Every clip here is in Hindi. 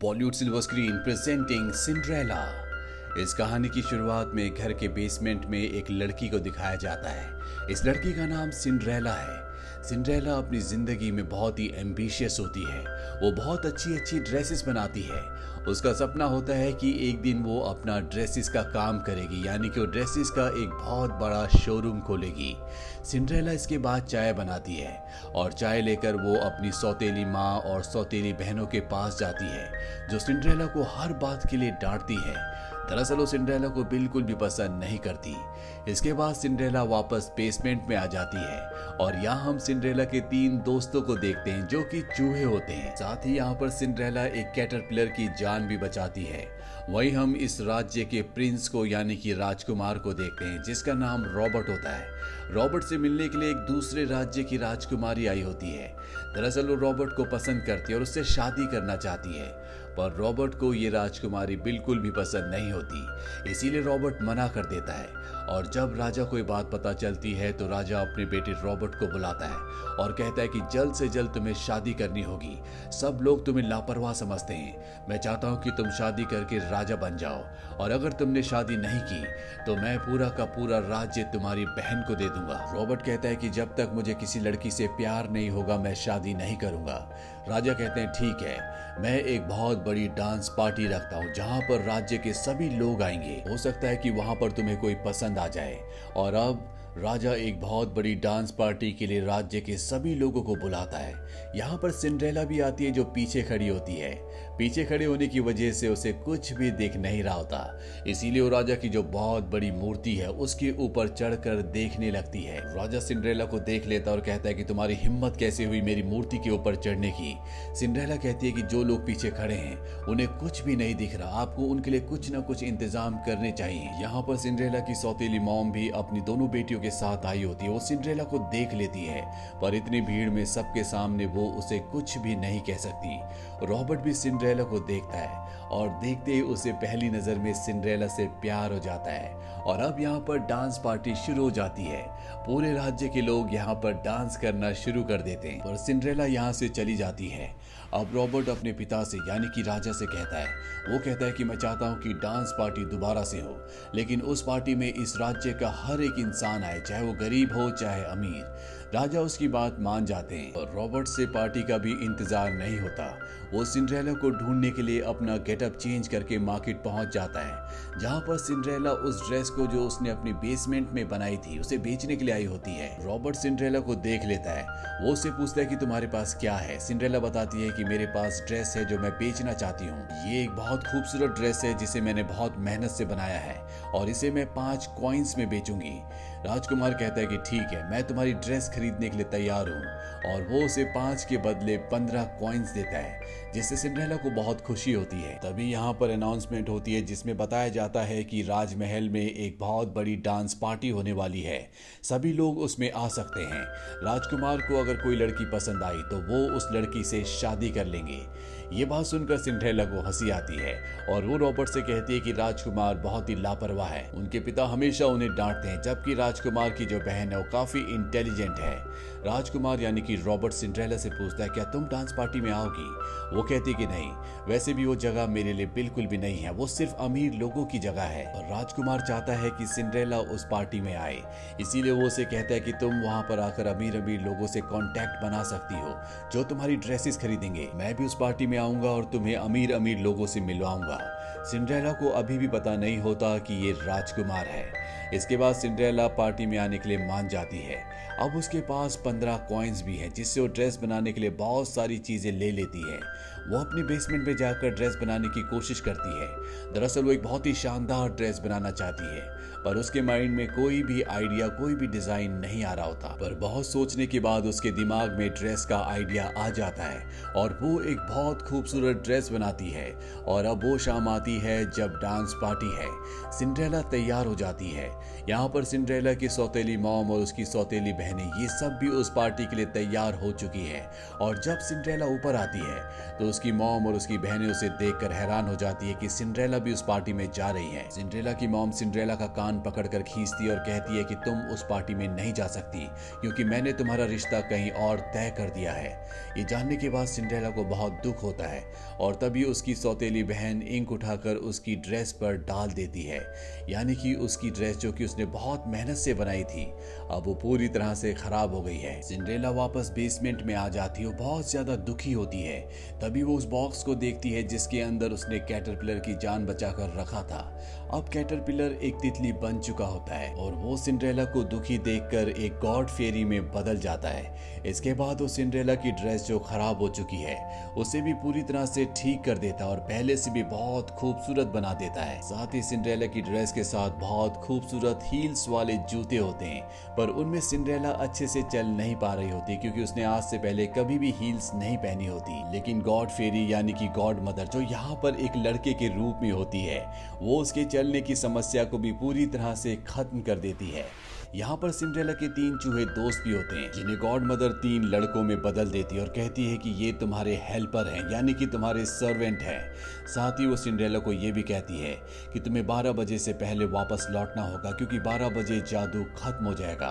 Bollywood silver screen presenting Cinderella. इस कहानी की शुरुआत में घर के बेसमेंट में एक लड़की को दिखाया जाता है। इस लड़की का नाम सिंड्रेला है। सिंड्रेला अपनी जिंदगी में बहुत ही एम्बिशियस होती है। वो बहुत अच्छी अच्छी ड्रेसेस बनाती है। उसका सपना होता है कि एक दिन वो अपना ड्रेसेस का काम करेगी, यानी कि वो ड्रेसेस का एक बहुत बड़ा शोरूम खोलेगी। सिंड्रेला इसके बाद चाय बनाती है और चाय लेकर वो अपनी सौतेली माँ और सौतेली बहनों के पास जाती है, जो सिंड्रेला को हर बात के लिए डांटती है। दरअसल वो सिंड्रेला को बिल्कुल भी पसंद नहीं करती। इसके बाद सिंड्रेला वापस बेसमेंट में आ जाती है और यहाँ हम सिंड्रेला के 3 दोस्तों को देखते हैं जो कि चूहे होते हैं। साथ ही यहाँ पर सिंड्रेला एक कैटरपिलर की जान भी बचाती है। वहीं हम इस राज्य के प्रिंस को यानी कि राजकुमार को देखते हैं, जिसका नाम रॉबर्ट होता है। रॉबर्ट से मिलने के लिए एक दूसरे राज्य की राजकुमारी आई होती है। दरअसल वो रॉबर्ट को पसंद करती है और उससे शादी करना चाहती है, पर रॉबर्ट को ये राजकुमारी बिल्कुल भी पसंद नहीं होती। इसीलिए रॉबर्ट मना कर देता है और जब राजा को ये बात पता चलती है तो राजा अपने बेटे रॉबर्ट को बुलाता है और कहता है कि जल्द से जल्द तुम्हें शादी करनी होगी। सब लोग तुम्हें लापरवाह समझते हैं। मैं चाहता हूँ कि तुम शादी करके राजा बन जाओ, और अगर तुमने शादी नहीं की तो मैं पूरा का पूरा राज्य तुम्हारी बहन को दे दूंगा। रॉबर्ट कहता है कि जब तक मुझे किसी लड़की से प्यार नहीं होगा मैं शादी नहीं करूंगा। राजा कहते हैं ठीक है, मैं एक बहुत बड़ी डांस पार्टी रखता हूँ जहाँ पर राज्य के सभी लोग आएंगे। हो सकता है कि वहाँ पर तुम्हें कोई पसंद आ जाए। और अब राजा एक बहुत बड़ी डांस पार्टी के लिए राज्य के सभी लोगों को बुलाता है। यहाँ पर सिंड्रेला भी आती है, जो पीछे खड़ी होती है। पीछे खड़े होने की वजह से उसे कुछ भी दिख नहीं रहा होता, इसीलिए वो राजा की जो बहुत बड़ी मूर्ति है उसके ऊपर चढ़कर देखने लगती है। राजा सिंड्रेला को देख लेता और कहता है कि तुम्हारी हिम्मत कैसे हुई मेरी मूर्ति के ऊपर चढ़ने की। सिंड्रेला कहती है कि जो लोग पीछे खड़े हैं उन्हें कुछ भी नहीं दिख रहा, आपको उनके लिए कुछ न कुछ इंतजाम करने चाहिए। यहाँ पर सिंड्रेला की सौतेली मॉम भी अपनी दोनों बेटियों के साथ आई होती है। वो सिंड्रेला को देख लेती है, पर इतनी भीड़ में सबके सामने वो उसे कुछ भी नहीं कह सकती। रॉबर्ट भी सिंड्रेला को देखता है और देखते ही उसे पहली नजर में सिंड्रेला से प्यार हो जाता है। और अब यहाँ पर डांस पार्टी शुरू हो जाती है। पूरे राज्य के लोग यहाँ पर डांस करना शुरू कर देते हैं और सिंड्रेला यहाँ से चली जाती है। अब रॉबर्ट अपने पिता से यानी कि राजा से कहता है, वो कहता है कि मैं चाहता हूँ कि डांस पार्टी दोबारा से हो, लेकिन उस पार्टी में इस राज्य का हर एक इंसान आए, चाहे वो गरीब हो चाहे अमीर। राजा उसकी बात मान जाते हैं और रॉबर्ट से पार्टी का भी इंतजार नहीं होता। वो सिंड्रेला को ढूंढने के लिए अपना गेटअप चेंज करके मार्केट पहुंच जाता है, जहां पर सिंड्रेला उस ड्रेस को जो उसने अपने बेसमेंट में बनाई थी उसे बेचने के लिए आई होती है। रॉबर्ट सिंड्रेला को देख लेता है। वो उससे पूछता है कि तुम्हारे पास क्या है। सिंड्रेला बताती है कि मेरे पास ड्रेस है जो मैं बेचना चाहती हूँ। ये एक बहुत खूबसूरत ड्रेस है जिसे मैंने बहुत मेहनत से बनाया है और इसे मैं 5 कॉइन्स में बेचूंगी। राजकुमार कहता है कि ठीक है, मैं तुम्हारी ड्रेस खरीदने के लिए तैयार हूँ, और वो उसे 5 के बदले 15 कॉइन्स देता है, जिससे सिंड्रेला को बहुत खुशी होती है। तभी यहाँ पर अनाउंसमेंट होती है जिसमें बताया जाता है कि राजमहल में एक बहुत बड़ी डांस पार्टी होने वाली है, सभी लोग उसमें आ सकते हैं। राजकुमार को अगर कोई लड़की पसंद आई तो वो उस लड़की से शादी कर लेंगे। ये बात सुनकर सिंड्रेला को हंसी आती है और वो रॉबर्ट से कहती है कि राजकुमार बहुत ही लापरवाह है। उनके पिता हमेशा उन्हें डांटते हैं, जबकि राजकुमार की जो बहन है वो काफी इंटेलिजेंट है। राजकुमार यानी कि रॉबर्ट सिंड्रेला से पूछता है, क्या तुम डांस पार्टी में आओगी? वो कहती कि नहीं, वैसे भी वो जगह मेरे लिए बिल्कुल भी नहीं है, वो सिर्फ अमीर लोगों की जगह है। और राजकुमार चाहता है कि सिंड्रेला उस पार्टी में आए, इसीलिए वो उसे कहता है कि तुम वहां पर आकर अमीर अमीर लोगों से कांटेक्ट बना सकती हो जो तुम्हारी ड्रेसेस खरीदेंगे। मैं भी उस पार्टी में आऊंगा और तुम्हें अमीर अमीर लोगों से मिलवाऊंगा। सिंड्रेला को अभी भी पता नहीं होता कि ये राजकुमार है। इसके बाद सिंड्रेला पार्टी में आने के लिए मान जाती है। अब उसके पास 15 कॉइन्स भी हैं, जिससे वो ड्रेस बनाने के लिए बहुत सारी चीजें ले लेती है। वो अपने बेसमेंट में जाकर ड्रेस बनाने की कोशिश करती है। दरअसल वो एक बहुत ही शानदार ड्रेस बनाना चाहती है, पर उसके माइंड में कोई भी आइडिया, कोई भी डिजाइन नहीं आ रहा होता। पर बहुत सोचने के बाद उसके दिमाग में ड्रेस का आइडिया आ जाता है और वो एक बहुत खूबसूरत ड्रेस बनाती है। और अब वो शाम आती है जब डांस पार्टी है। सिंड्रेला तैयार हो जाती है। यहाँ पर सिंड्रेला की सौतेली मॉम और उसकी सौतेली बहनें ये सब भी उस पार्टी के लिए तैयार हो चुकी है। और जब सिंड्रेला ऊपर आती है तो उसकी मॉम और उसकी बहनें उसे देखकर हैरान हो जाती है कि सिंड्रेला भी उस पार्टी में जा रही है। सिंड्रेला की मॉम सिंड्रेला का कान पकड़कर खींचती है और कहती है कि तुम उस पार्टी में नहीं जा सकती क्योंकि मैंने तुम्हारा रिश्ता कहीं और तय कर दिया है। ये जानने के बाद सिंड्रेला को बहुत दुख होता है और तभी उसकी सौतेली बहन इंक उठाकर उसकी ड्रेस पर डाल देती है, यानी कि उसकी ड्रेस जो कि उसने बहुत मेहनत से बनाई थी अब वो पूरी तरह से खराब हो गई है। सिंड्रेला वापस बेसमेंट में आ जाती है और बहुत ज्यादा दुखी होती है। तभी वो उस बॉक्स को देखती है जिसके अंदर उसने कैटरपिलर की जान बचाकर रखा था। अब कैटरपिलर एक तितली बन चुका होता है और वो सिंड्रेला को दुखी देखकर एक गॉड फेरी में बदल जाता है। इसके बाद वो सिंड्रेला की ड्रेस जो खराब हो चुकी है उसे भी पूरी तरह से ठीक कर देता है और पहले से भी बहुत खूबसूरत बना देता है। साथ ही सिंड्रेला की ड्रेस के साथ बहुत खूबसूरत हील्स वाले जूते होते हैं, पर उनमें सिंड्रेला अच्छे से चल नहीं पा रही होती क्योंकि उसने आज से पहले कभी भी हील्स नहीं पहनी होती। लेकिन गॉड फेरी यानी कि गॉड मदर जो यहाँ पर एक लड़के के रूप में होती है वो उसके चलने की समस्या को भी पूरी तरह से खत्म कर देती है। यहाँ पर सिंड्रेला के 3 चूहे दोस्त भी होते हैं जिन्हें गॉड मदर 3 लड़कों में बदल देती है और कहती है कि ये तुम्हारे हेल्पर हैं, यानी कि तुम्हारे सर्वेंट हैं। साथ ही वो सिंड्रेला को ये भी कहती है कि तुम्हें 12 बजे से पहले वापस लौटना होगा क्योंकि 12 बजे जादू खत्म हो जाएगा।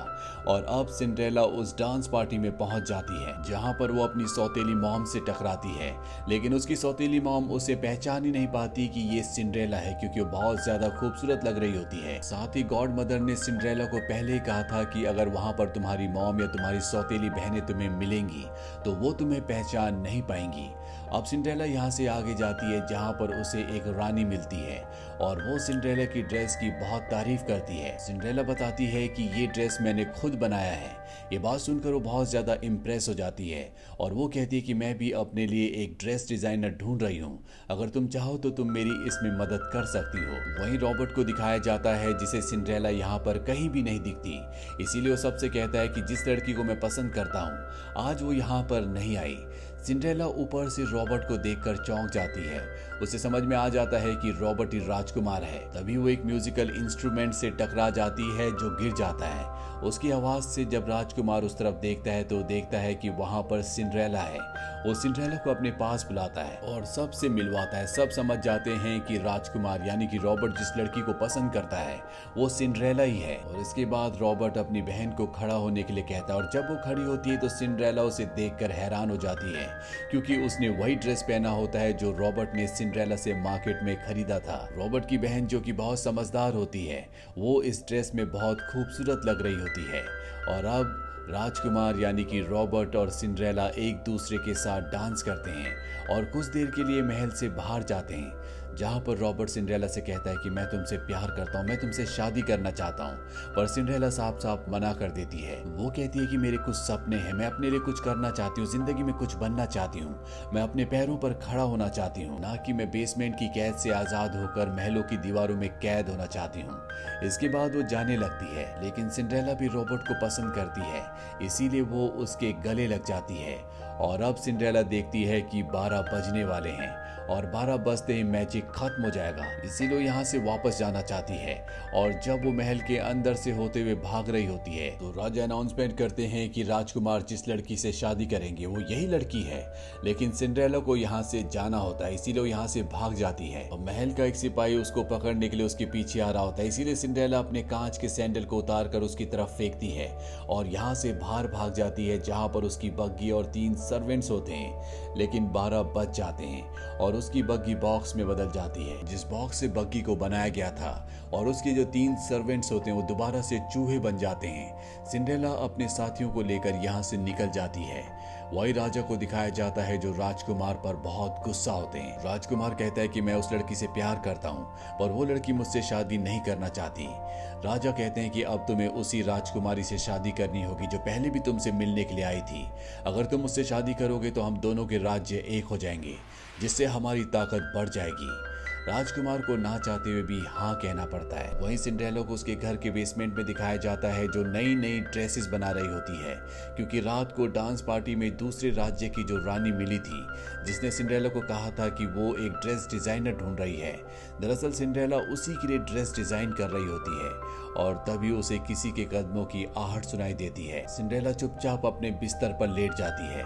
और अब सिंड्रेला उस डांस पार्टी में पहुंच जाती है जहाँ पर वो अपनी सौतेली मॉम से टकराती है, लेकिन उसकी सौतेली मॉम उसे पहचान ही नहीं पाती कि ये सिंड्रेला है क्योंकि वो बहुत ज्यादा खूबसूरत लग रही होती है। साथ ही गॉड मदर ने सिंड्रेला को पहले ही कहा था कि अगर वहां पर तुम्हारी मॉम या तुम्हारी सौतेली बहनें तुम्हें मिलेंगी तो वो तुम्हें पहचान नहीं पाएंगी। अब सिंड्रेला यहाँ से आगे जाती है जहाँ पर उसे एक रानी मिलती है और वो सिंड्रेला की ड्रेस की बहुत तारीफ करती है। सिंड्रेला बताती है कि ये ड्रेस मैंने खुद बनाया है। ये बात सुनकर वो बहुत ज्यादा इम्प्रेस हो जाती है और वो कहती है कि मैं भी अपने लिए एक ड्रेस डिजाइनर ढूंढ रही हूँ, अगर तुम चाहो तो तुम मेरी इसमें मदद कर सकती हो। वहीं रॉबर्ट को दिखाया जाता है जिसे सिंड्रेला यहाँ पर कहीं भी नहीं दिखती, इसीलिए वो सबसे कहता है कि जिस लड़की को मैं पसंद करता हूँ आज वो यहाँ पर नहीं आई। सिंड्रेला ऊपर से रॉबर्ट को देखकर चौंक जाती है। उसे समझ में आ जाता है कि रॉबर्ट ही राजकुमार है। तभी वो एक म्यूजिकल इंस्ट्रूमेंट से टकरा जाती है जो गिर जाता है। उसकी आवाज से जब राजकुमार उस तरफ देखता है तो देखता है कि वहां पर सिंड्रेला है। वो सिंड्रेला को अपने पास बुलाता है और सबसे मिलवाता है। सब समझ जाते हैं कि राजकुमार यानी कि रॉबर्ट जिस लड़की को पसंद करता है वो सिंड्रेला ही है। और इसके बाद रॉबर्ट अपनी बहन को खड़ा होने के लिए कहता है और जब वो खड़ी होती है तो सिंड्रेला उसे देखकर हैरान हो जाती है क्योंकि उसने वही ड्रेस पहना होता है जो रॉबर्ट ने सिंड्रेला से मार्केट में खरीदा था। रॉबर्ट की बहन जो कि बहुत समझदार होती है वो इस ड्रेस में बहुत खूबसूरत लग रही होती है। और अब राजकुमार यानी कि रॉबर्ट और सिंड्रेला एक दूसरे के साथ डांस करते हैं और कुछ देर के लिए महल से बाहर जाते हैं जहाँ पर रॉबर्ट सिंड्रेला से कहता है कि मैं तुमसे प्यार करता हूँ, मैं तुमसे शादी करना चाहता हूँ। पर सिंड्रेला साफ साफ मना कर देती है। वो कहती है कि मेरे कुछ सपने हैं, मैं अपने लिए कुछ करना चाहती हूँ, जिंदगी में कुछ बनना चाहती हूँ, मैं अपने पैरों पर खड़ा होना चाहती हूँ, ना कि मैं बेसमेंट की कैद से आजाद होकर महलों की दीवारों में कैद होना चाहती हूँ। इसके बाद वो जाने लगती है, लेकिन सिंड्रेला भी रॉबर्ट को पसंद करती है, इसीलिए वो उसके गले लग जाती है। और अब सिंड्रेला देखती है कि 12 बजने वाले हैं और 12 बजते ही मैजिक खत्म हो जाएगा, इसीलिए यहाँ से वापस जाना चाहती है। और जब वो महल के अंदर से होते हुए भाग रही होती है तो राजा अनाउंसमेंट करते हैं कि राजकुमार जिस लड़की से शादी करेंगे वो यही लड़की है। लेकिन सिंड्रेला को यहाँ से जाना होता है, इसीलिए वो यहाँ से भाग जाती है और महल का एक सिपाही उसको पकड़ने के लिए उसके पीछे आ रहा होता है। इसीलिए सिंड्रेला अपने कांच के सैंडल को उतार कर उसकी तरफ फेंकती है और यहाँ से बाहर भाग जाती है जहाँ पर उसकी बग्गी और 3 सर्वेंट्स होते हैं। लेकिन 12 बज जाते हैं और उसकी बग्गी बॉक्स में बदल जाती है जिस बॉक्स से बग्गी को बनाया गया था, और उसके जो 3 सर्वेंट्स होते हैं वो दोबारा से चूहे बन जाते हैं। सिंड्रेला अपने साथियों को लेकर यहाँ से निकल जाती है। वही राजा को दिखाया जाता है जो राजकुमार पर बहुत गुस्सा होते हैं। राजकुमार कहता है कि मैं उस लड़की से प्यार करता हूँ पर वो लड़की मुझसे शादी नहीं करना चाहती। राजा कहते हैं कि अब तुम्हें उसी राजकुमारी से शादी करनी होगी जो पहले भी तुमसे मिलने के लिए आई थी। अगर तुम मुझसे शादी करोगे तो हम दोनों के राज्य एक हो जाएंगे जिससे हमारी ताकत बढ़ जाएगी। राजकुमार को ना चाहते हुए भी हाँ कहना पड़ता है। वहीं सिंड्रेला को उसके घर के बेसमेंट में दिखाया जाता है, जो नई नई ड्रेसेस बना रही होती है, क्योंकि रात को डांस पार्टी में दूसरे राज्य की जो रानी मिली थी, जिसने सिंड्रेला को कहा था कि वो एक ड्रेस डिजाइनर ढूंढ रही है। दरअसल सिंड्रेला उसी के लिए ड्रेस डिजाइन कर रही होती है और तभी उसे किसी के कदमों की आहट सुनाई देती है। सिंड्रेला चुपचाप अपने बिस्तर पर लेट जाती है।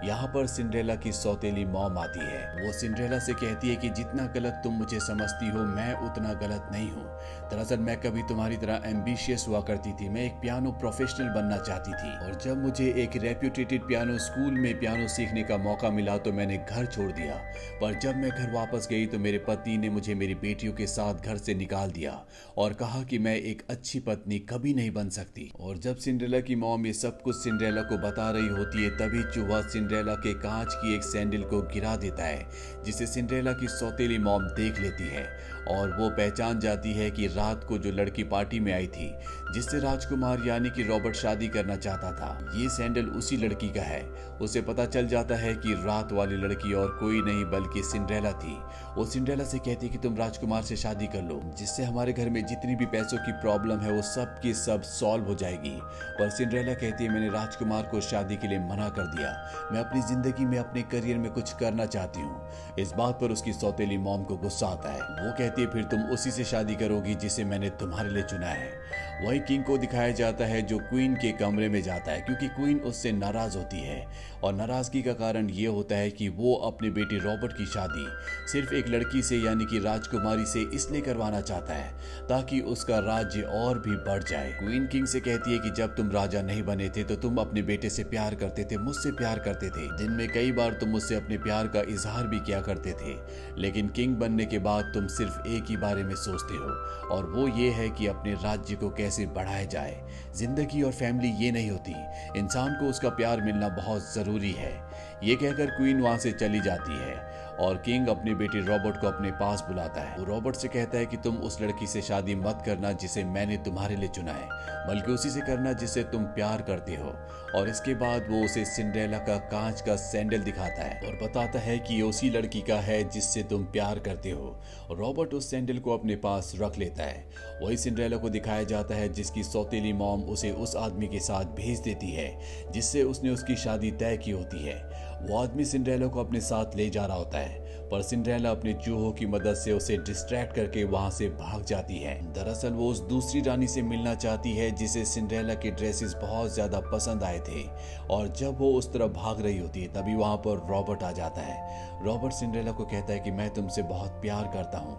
यहाँ पर सिंड्रेला की सौतेली मॉम आती है। वो सिंड्रेला से कहती है कि जितना गलत तुम मुझे समझती हो, मैं उतना गलत नहीं हूँ। दरअसल मैं कभी तुम्हारी तरह एम्बिशियस हुआ करती थी। मैं एक पियानो प्रोफेशनल बनना चाहती थी और जब मुझे एक रेप्यूटेटेड पियानो स्कूल में पियानो सीखने का मौका मिला तो मैंने घर छोड़ दिया। पर जब मैं घर वापस गई तो मेरे पति ने मुझे मेरी बेटियों के साथ घर से निकाल दिया और कहा कि मैं एक अच्छी पत्नी कभी नहीं बन सकती। और जब सिंड्रेला की मॉम ये सब कुछ सिंड्रेला को बता रही होती है, तभी चूहा सिंड्रेला के कांच की एक सैंडल को गिरा देता है, जिसे सिंड्रेला की सौतेली मॉम देख लेती है और वो पहचान जाती है कि रात को जो लड़की पार्टी में आई थी, जिससे राजकुमार यानी कि रॉबर्ट शादी करना चाहता था, ये सैंडल उसी लड़की का है। उसे पता चल जाता है कि रात वाली लड़की और कोई नहीं बल्कि सिंड्रेला थी। वो सिंड्रेला से कहती है कि तुम राजकुमार से शादी कर लो, जिससे हमारे घर में जितनी भी पैसों की प्रॉब्लम है वो सब की सब सॉल्व हो जाएगी। पर सिंड्रेला कहती है मैंने राजकुमार को शादी के लिए मना कर दिया। मैं अपनी जिंदगी में अपने करियर में कुछ करना चाहती हूँ। इस बात पर उसकी सौतेली मॉम को गुस्सा आता है। वो कहती है फिर तुम उसी से शादी करोगी जिसे मैंने तुम्हारे लिए चुना है। वहीं किंग को दिखाया जाता है जो क्वीन के कमरे में जाता है, क्योंकि क्वीन उससे नाराज होती है और नाराजगी का कारण ये होता है कि वो अपनी बेटी रॉबर्ट की शादी सिर्फ एक लड़की से यानी कि राजकुमारी से इसलिए करवाना चाहता है ताकि उसका राज्य और भी बढ़ जाए। क्वीन किंग से कहती है कि जब तुम राजा नहीं बने थे तो तुम अपने बेटे से प्यार करते थे, मुझसे प्यार करते थे। दिन में कई बार तुम मुझसे अपने प्यार का इजहार भी किया करते थे, लेकिन किंग बनने के बाद तुम सिर्फ एक ही बारे में सोचते हो और वो ये है कि अपने राज्य को कैसे बढ़ाया जाए। जिंदगी और फैमिली ये नहीं होती, इंसान को उसका प्यार मिलना बहुत जरूरी है। ये कहकर क्वीन वहां से चली जाती है और किंग अपनी बेटी रॉबर्ट को अपने पास बुलाता है। वो रॉबर्ट से कहता है कि तुम उस लड़की से शादी मत करना जिसे मैंने तुम्हारे लिए चुना है, बल्कि उसी से करना जिससे तुम प्यार करते हो। और इसके बाद वो उसे सिंड्रेला का कांच का सैंडल दिखाता है और बताता है कि ये उसी लड़की का है जिससे तुम प्यार करते हो। रॉबर्ट उस सैंडल को अपने पास रख लेता है। वही सिंड्रेला को दिखाया जाता है जिसकी सौतेली मॉम उसे उस आदमी के साथ भेज देती है जिससे उसने उसकी शादी तय की होती है। वो आदमी सिंड्रेला को अपने साथ ले जा रहा होता है, पर सिंड्रेला अपने चूहों की मदद से उसे डिस्ट्रैक्ट करके वहां से भाग जाती है। दरअसल वो उस दूसरी रानी से मिलना चाहती है जिसे सिंड्रेला के ड्रेसेस बहुत ज्यादा पसंद आए थे और जब वो उस तरफ भाग रही होती है तभी वहां पर रॉबर्ट आ जाता है। रॉबर्ट सिंड्रेला को कहता है कि मैं तुमसे बहुत प्यार करता हूँ।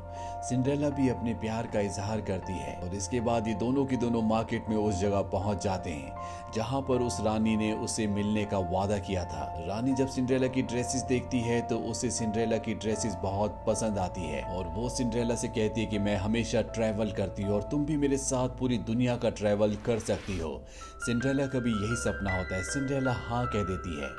सिंड्रेला भी अपने प्यार का इजहार करती है और इसके बाद ये दोनों की दोनों मार्केट में उस जगह पहुंच जाते हैं जहां पर उस रानी ने उसे मिलने का वादा किया था। रानी जब सिंड्रेला की ड्रेसेस देखती है तो उसे सिंड्रेला की ड्रेसेस बहुत पसंद आती है और वो सिंड्रेला से कहती है कि मैं हमेशा ट्रैवल करती हूँ और तुम भी मेरे साथ पूरी दुनिया का ट्रैवल कर सकती हो। सिंड्रेला का भी यही सपना होता है। सिंड्रेला हाँ कह देती है।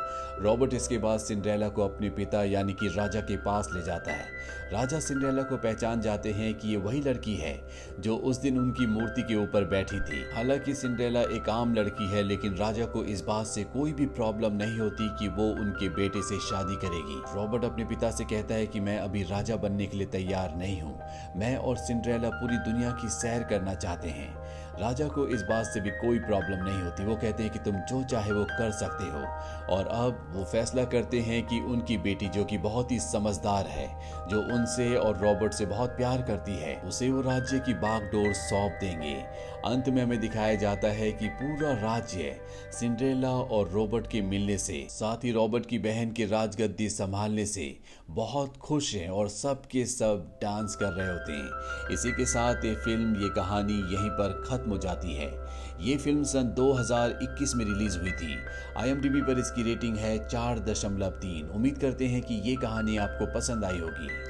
रॉबर्ट इसके बाद सिंड्रेला को अपने पिता यानी कि राजा के पास ले जाता है। राजा सिंड्रेला को पहचान जाते हैं कि ये वही लड़की है जो उस दिन उनकी मूर्ति के ऊपर बैठी थी। हालांकि सिंड्रेला एक आम लड़की है, लेकिन राजा को इस बात से कोई भी प्रॉब्लम नहीं होती कि वो उनके बेटे से शादी करेगी। रॉबर्ट अपने पिता से कहता है कि मैं अभी राजा बनने के लिए तैयार नहीं हूँ। मैं और सिंड्रेला पूरी दुनिया की सैर करना चाहते हैं। राजा को इस बात से भी कोई प्रॉब्लम नहीं होती। वो कहते हैं कि तुम जो चाहे वो कर सकते हो और अब वो फैसला करते हैं कि उनकी बेटी जो कि बहुत ही समझदार है, जो उनसे और रॉबर्ट से बहुत प्यार करती है, उसे वो राज्य की बागडोर सौंप देंगे। अंत में हमें दिखाया जाता है कि पूरा राज्य सिंड्रेला और रॉबर्ट के मिलने से, साथ ही रॉबर्ट की बहन के राजगद्दी संभालने से बहुत खुश हैं और सब के सब डांस कर रहे होते हैं। इसी के साथ ये फिल्म, ये कहानी यहीं पर खत्म हो जाती है। ये फिल्म सन 2021 में रिलीज हुई थी। IMDb पर इसकी रेटिंग है 4.3। उम्मीद करते हैं कि ये कहानी आपको पसंद आई होगी।